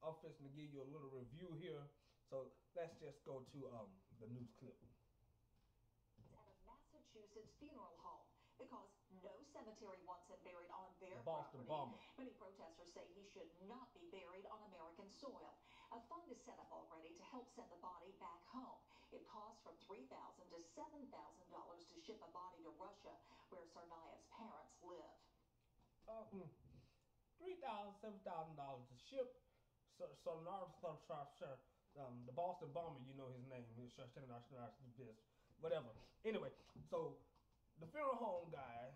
I'm fixing to give you a little review here. So let's just go to the news clip. At a Massachusetts funeral home because no cemetery wants him buried on their Boston property. bomber. Many protesters say he should not be buried on American soil. A fund is set up already to help send the body back home. It costs from $3,000 to $7,000 to ship a body to Russia, where Tsarnaev's parents live. $3,000, $7,000 to ship. So the Boston bomber, you know his name. Whatever. Anyway, so the funeral home guy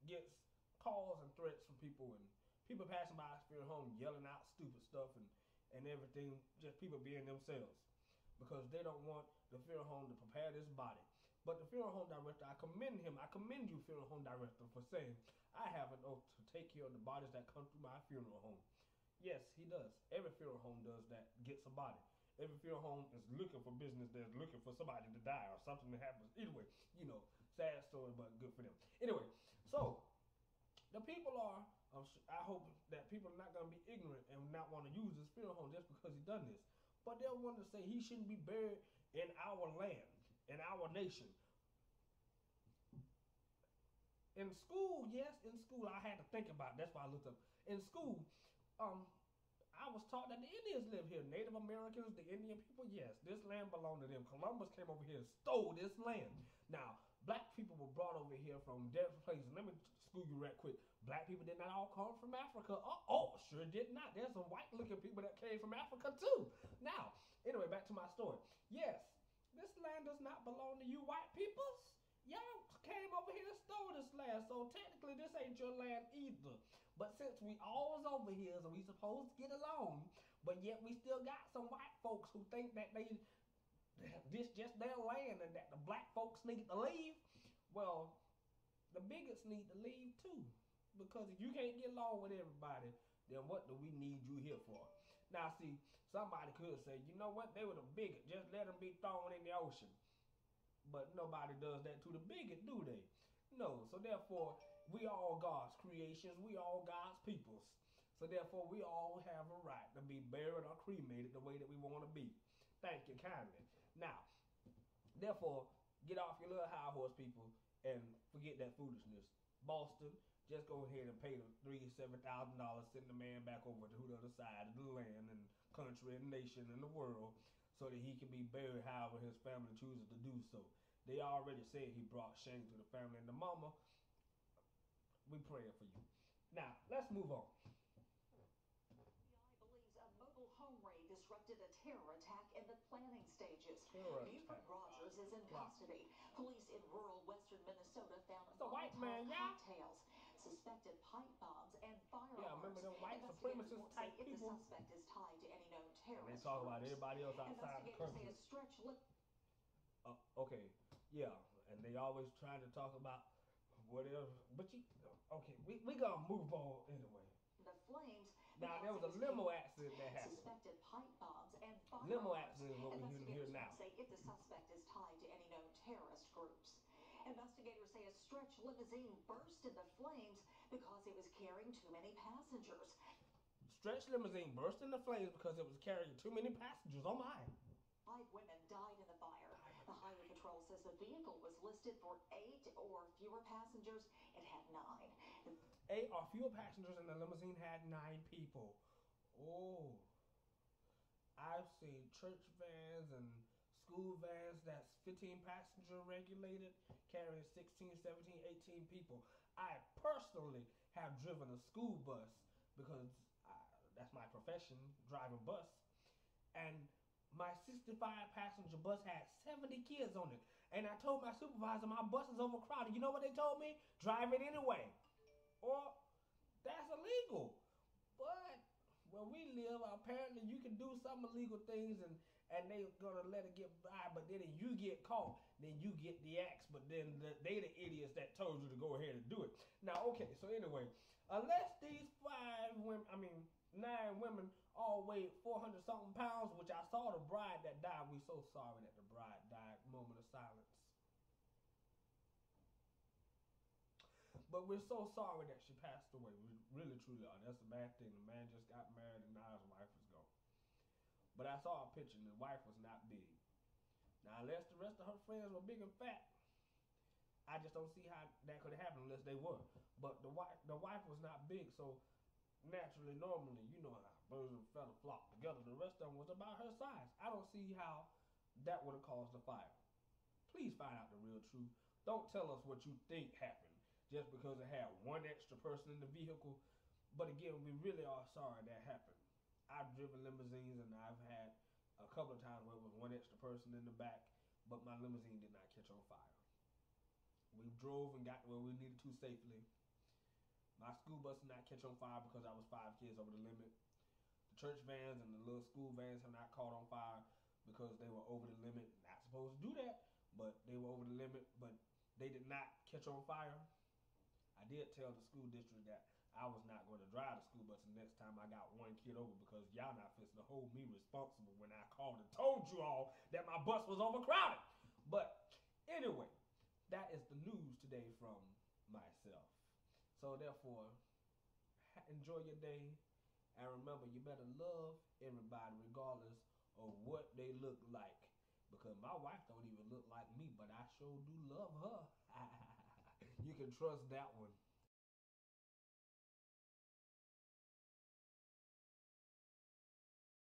gets calls and threats from people, and people passing by his funeral home yelling out stupid stuff and everything, just people being themselves because they don't want the funeral home to prepare this body. But the funeral home director, I commend him. I commend you, funeral home director, for saying, I have an oath to take care of the bodies that come through my funeral home. Yes, he does. Every funeral home does that, gets a body. Every funeral home is looking for business that's looking for somebody to die or something that happens. Anyway, you know, sad story, but good for them. Anyway, so the people are, I hope that people are not going to be ignorant and not want to use this funeral home just because he done this. But they'll want to say he shouldn't be buried in our land, in our nation. In school, yes, in school, I had to think about it. That's why I looked up. In school, I was taught that the Indians live here. Native Americans, the Indian people, yes, this land belonged to them. Columbus came over here and stole this land. Now, black people were brought over here from different places. Let me school you right quick. Black people did not all come from Africa. Oh, sure did not. There's some white-looking people that came from Africa, too. Now, anyway, back to my story. Yes, this land does not belong to you white peoples. Y'all came over here and stole this land, so technically this ain't your land either. But since we all is over here, so we supposed to get along, but yet we still got some white folks who think that this just their land and that the black folks need to leave. Well, the bigots need to leave too, because if you can't get along with everybody, then what do we need you here for? Now see, somebody could say, you know what, they were the bigot, just let them be thrown in the ocean. But nobody does that to the bigot, do they? No. So therefore, we all God's creations. We all God's peoples. So therefore, we all have a right to be buried or cremated the way that we want to be. Thank you kindly. Now, therefore, get off your little high horse, people, and forget that foolishness. Boston, just go ahead and pay the $7,000, send the man back over to the other side of the land and country and nation and the world, so that he can be buried however his family chooses to do so. They already said he brought shame to the family and the mama. We praying for you. Now, let's move on. FBI believes a mobile home raid disrupted a terror attack in the planning stages. Buford Rogers is in custody. Police in rural western Minnesota found a white man, cocktails, suspected pipe bombs, and firearms. Yeah, remember them white supremacist type people? If the suspect is tied to any known terrorist And they talk about everybody else outside the country. Okay, yeah, and they always trying to talk about whatever. But okay, we gonna move on anyway. The flames. Now there was a limo accident that happened. Suspected pipe bombs and firearms. Limo accident is what we're hearing now. Say if the suspect is tied to any known terrorist groups. Investigators say a stretch limousine burst into flames because it was carrying too many passengers. Stretch limousine burst into flames because it was carrying too many passengers. Oh my. 5 women died in the fire. The Highway Patrol says the vehicle was listed for 8 or fewer passengers. It had 9. 8 or fewer passengers, and the limousine had 9 people. Oh. I've seen church vans and school vans that's 15 passenger regulated, carrying 16, 17, 18 people. I personally have driven a school bus because that's my profession, driving bus. And my 65 passenger bus had 70 kids on it. And I told my supervisor my bus is overcrowded. You know what they told me? Drive it anyway. Or that's illegal. But where we live, apparently you can do some illegal things and they're gonna let it get by, but then if you get caught, then you get the axe, but then they the idiots that told you to go ahead and do it. Now, okay, so anyway, unless these 9 women all weighed 400 something pounds, which I saw the bride that died. We so sorry that the bride died. Moment of silence. But we're so sorry that she passed away. We really, truly are. That's a bad thing. The man just got married and now his wife is gone. But I saw a picture and the wife was not big. Now, unless the rest of her friends were big and fat, I just don't see how that could happen unless they were. But the wife was not big, so naturally, normally, you know how birds and feathers flock together. The rest of them was about her size. I don't see how that would have caused a fire. Please find out the real truth. Don't tell us what you think happened just because it had one extra person in the vehicle. But again, we really are sorry that happened. I've driven limousines and I've had a couple of times where it was one extra person in the back, but my limousine did not catch on fire. We drove and got where we needed to safely. My school bus did not catch on fire because I was 5 kids over the limit. The church vans and the little school vans have not caught on fire because they were over the limit. Not supposed to do that, but they were over the limit, but they did not catch on fire. I did tell the school district that I was not going to drive the school bus the next time I got one kid over because y'all not fixing to hold me responsible when I called and told you all that my bus was overcrowded. But anyway, that is the news today from myself. So therefore, enjoy your day, and remember, you better love everybody regardless of what they look like. Because my wife don't even look like me, but I sure do love her. You can trust that one.